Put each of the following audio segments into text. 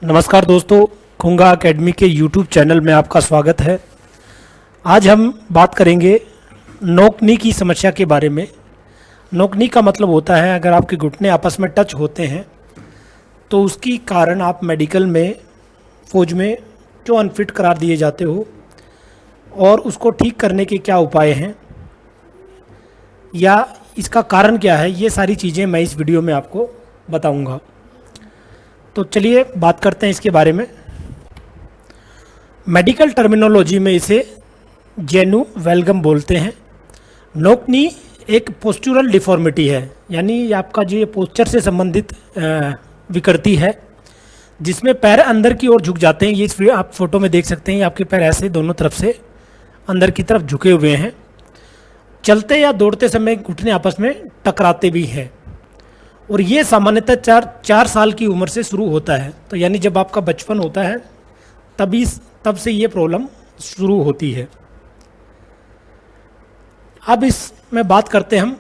नमस्कार दोस्तों, खुंगा एकेडमी के यूट्यूब चैनल में आपका स्वागत है। आज हम बात करेंगे नोकनी की समस्या के बारे में। नोकनी का मतलब होता है अगर आपके घुटने आपस में टच होते हैं तो उसकी कारण आप मेडिकल में, फौज में जो अनफिट करार दिए जाते हो और उसको ठीक करने के क्या उपाय हैं या इसका कारण क्या है, ये सारी चीज़ें मैं इस वीडियो में आपको बताऊंगा। तो चलिए बात करते हैं इसके बारे में। मेडिकल टर्मिनोलॉजी में इसे जेनु वेलगम बोलते हैं। नोकनी एक पोस्चुरल डिफॉर्मिटी है, यानी आपका जो ये पोस्चर से संबंधित विकृति है जिसमें पैर अंदर की ओर झुक जाते हैं। ये आप फोटो में देख सकते हैं, आपके पैर ऐसे दोनों तरफ से अंदर की तरफ झुके हुए हैं। चलते या दौड़ते समय घुटने आपस में टकराते भी हैं और ये सामान्यतः चार साल की उम्र से शुरू होता है। तो यानी जब आपका बचपन होता है तब से ये प्रॉब्लम शुरू होती है। अब इसमें बात करते हैं हम,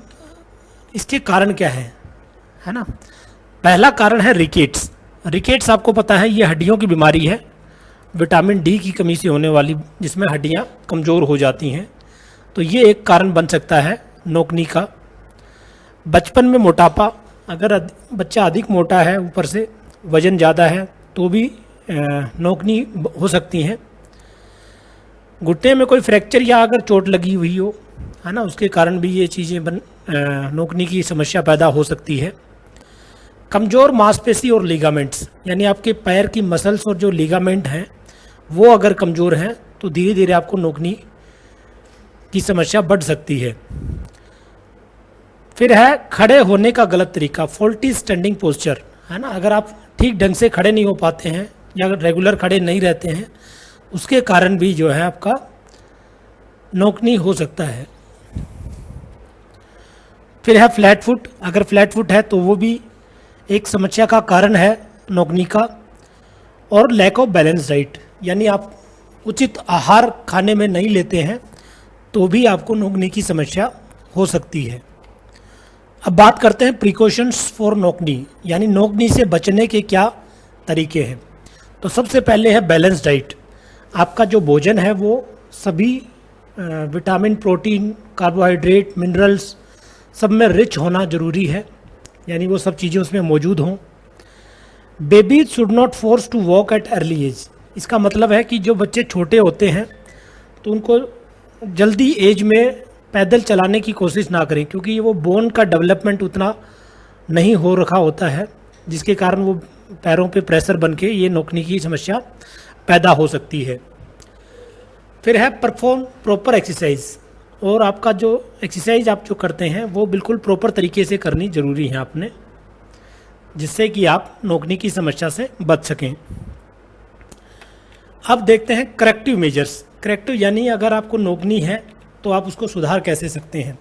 इसके कारण क्या है ना। पहला कारण है रिकेट्स। रिकेट्स आपको पता है ये हड्डियों की बीमारी है, विटामिन डी की कमी से होने वाली, जिसमें हड्डियां कमज़ोर हो जाती हैं। तो ये एक कारण बन सकता है नोकनी का। बचपन में मोटापा, अगर बच्चा अधिक मोटा है, ऊपर से वज़न ज़्यादा है, तो भी नोकनी हो सकती हैं। घुटने में कोई फ्रैक्चर या अगर चोट लगी हुई हो, है ना, उसके कारण भी ये चीज़ें नोकनी की समस्या पैदा हो सकती है। कमज़ोर मांसपेशी और लिगामेंट्स, यानी आपके पैर की मसल्स और जो लिगामेंट हैं वो अगर कमज़ोर हैं तो धीरे धीरे आपको नोकनी की समस्या बढ़ सकती है। फिर है खड़े होने का गलत तरीका, फॉल्टी स्टैंडिंग पोस्चर, है ना। अगर आप ठीक ढंग से खड़े नहीं हो पाते हैं या अगर रेगुलर खड़े नहीं रहते हैं, उसके कारण भी जो है आपका नोकनी हो सकता है। फिर है फ्लैट फुट। अगर फ्लैट फुट है तो वो भी एक समस्या का कारण है नोकनी का। और लैक ऑफ बैलेंस डाइट, यानी आप उचित आहार खाने में नहीं लेते हैं तो भी आपको नोकनी की समस्या हो सकती है। अब बात करते हैं प्रिकॉशंस फॉर नोकनी, यानी नोकनी से बचने के क्या तरीके हैं। तो सबसे पहले है बैलेंस डाइट। आपका जो भोजन है वो सभी विटामिन, प्रोटीन, कार्बोहाइड्रेट, मिनरल्स सब में रिच होना ज़रूरी है, यानी वो सब चीज़ें उसमें मौजूद हों। Babies should not force to walk at early age. इसका मतलब है कि जो बच्चे छोटे होते हैं तो उनको जल्दी एज में पैदल चलाने की कोशिश ना करें, क्योंकि वो बोन का डेवलपमेंट उतना नहीं हो रखा होता है, जिसके कारण वो पैरों पे प्रेशर बन के ये नोकनी की समस्या पैदा हो सकती है। फिर है परफॉर्म प्रॉपर एक्सरसाइज, और आपका जो एक्सरसाइज आप जो करते हैं वो बिल्कुल प्रॉपर तरीके से करनी ज़रूरी है आपने, जिससे कि आप नोकनी की समस्या से बच सकें। अब देखते हैं करेक्टिव मेजर्स। करेक्टिव यानी अगर आपको नोकनी है तो आप उसको सुधार कैसे सकते हैं।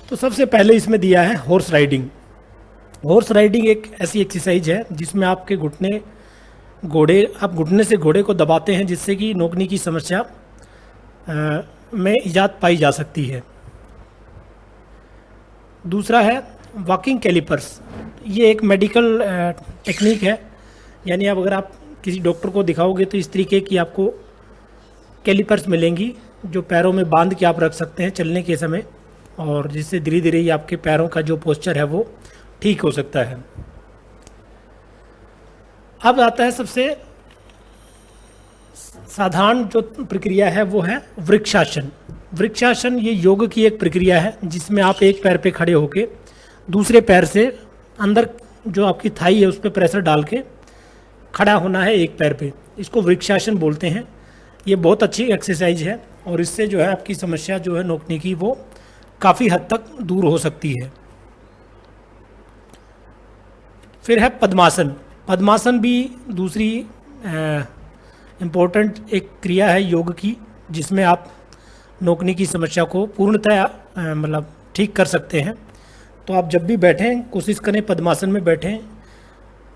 तो सबसे पहले इसमें दिया है हॉर्स राइडिंग। हॉर्स राइडिंग एक ऐसी एक्सरसाइज है जिसमें आपके आप घुटने से घोड़े को दबाते हैं, जिससे कि नोकनी की समस्या में इजाद पाई जा सकती है। दूसरा है वॉकिंग कैलिपर्स। ये एक मेडिकल टेक्निक है, यानी अब अगर आप किसी डॉक्टर को दिखाओगे तो इस तरीके की आपको कैलिपर्स मिलेंगी जो पैरों में बांध के आप रख सकते हैं चलने के समय, और जिससे धीरे धीरे ही आपके पैरों का जो पोस्चर है वो ठीक हो सकता है। अब आता है सबसे साधारण जो प्रक्रिया है वो है वृक्षासन। वृक्षासन ये योग की एक प्रक्रिया है जिसमें आप एक पैर पे खड़े होके दूसरे पैर से अंदर जो आपकी थाई है उस पर प्रेशर डाल के खड़ा होना है एक पैर पे। इसको वृक्षासन बोलते हैं। ये बहुत अच्छी एक्सरसाइज है और इससे जो है आपकी समस्या जो है नोकनी की वो काफ़ी हद तक दूर हो सकती है। फिर है पद्मासन। पद्मासन भी दूसरी इम्पोर्टेंट एक क्रिया है योग की, जिसमें आप नोकनी की समस्या को पूर्णतः मतलब ठीक कर सकते हैं। तो आप जब भी बैठें कोशिश करें पद्मासन में बैठें,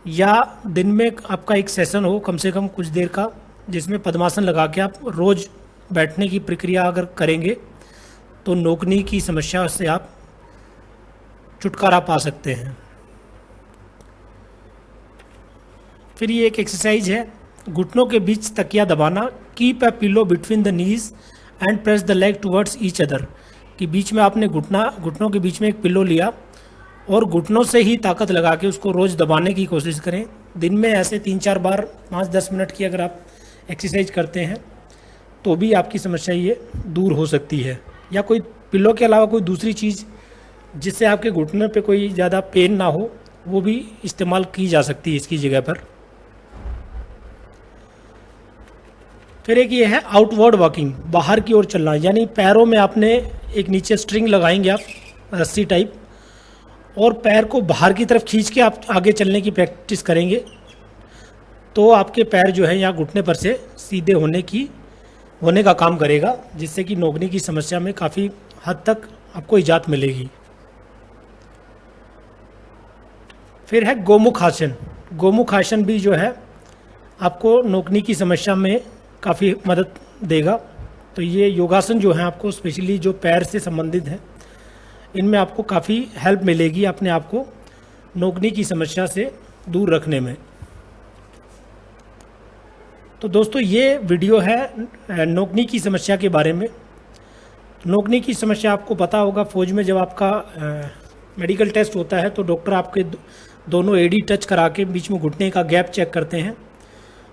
या दिन में आपका एक सेशन हो कम से कम कुछ देर का, जिसमें पद्मासन लगा के आप रोज़ बैठने की प्रक्रिया अगर करेंगे तो नोकनी की समस्या से आप छुटकारा पा सकते हैं। फिर ये एक एक्सरसाइज है, घुटनों के बीच तकिया दबाना। Keep a pillow between the knees and press the leg towards each other, कि बीच में आपने घुटनों के बीच में एक पिलो लिया और घुटनों से ही ताकत लगा के उसको रोज़ दबाने की कोशिश करें। दिन में ऐसे 3-4 बार 5-10 मिनट की अगर आप एक्सरसाइज करते हैं तो भी आपकी समस्या ये दूर हो सकती है। या कोई पिलो के अलावा कोई दूसरी चीज़ जिससे आपके घुटने पे कोई ज़्यादा पेन ना हो, वो भी इस्तेमाल की जा सकती है इसकी जगह पर। फिर एक ये है आउटवर्ड वॉकिंग, बाहर की ओर चलना, यानी पैरों में आपने एक नीचे स्ट्रिंग लगाएंगे आप, रस्सी टाइप, और पैर को बाहर की तरफ खींच के आप आगे चलने की प्रैक्टिस करेंगे तो आपके पैर जो है यहाँ घुटने पर से सीधे होने का काम करेगा, जिससे कि नोकनी की समस्या में काफ़ी हद तक आपको इजात मिलेगी। फिर है गोमुख आसन। गोमुख आसन भी जो है आपको नोकनी की समस्या में काफ़ी मदद देगा। तो ये योगासन जो है आपको स्पेशली जो पैर से संबंधित है, इनमें आपको काफ़ी हेल्प मिलेगी अपने आप को नोकनी की समस्या से दूर रखने में। तो दोस्तों ये वीडियो है नोकनी की समस्या के बारे में। नोकनी की समस्या आपको पता होगा, फौज में जब आपका मेडिकल टेस्ट होता है तो डॉक्टर आपके दोनों एडी टच करा के बीच में घुटने का गैप चेक करते हैं।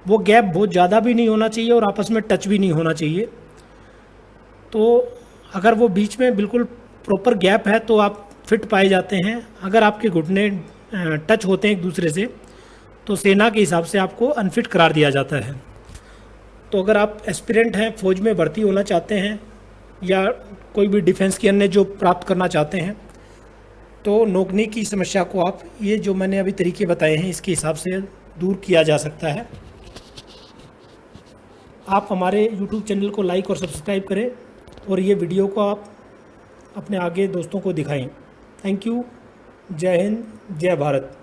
वो गैप बहुत ज़्यादा भी नहीं होना चाहिए और आपस में टच भी नहीं होना चाहिए। तो अगर वो बीच में बिल्कुल प्रॉपर गैप है तो आप फिट पाए जाते हैं। अगर आपके घुटने टच होते हैं एक दूसरे से तो सेना के हिसाब से आपको अनफिट करार दिया जाता है। तो अगर आप एस्पिरेंट हैं, फौज में भर्ती होना चाहते हैं या कोई भी डिफेंस की अन्य जॉब प्राप्त करना चाहते हैं तो नोकनी की समस्या को आप ये जो मैंने अभी तरीके बताए हैं इसके हिसाब से दूर किया जा सकता है। आप हमारे YouTube चैनल को लाइक और सब्सक्राइब करें और ये वीडियो को आप अपने आगे दोस्तों को दिखाएं। Thank you. जय हिंद, जय भारत।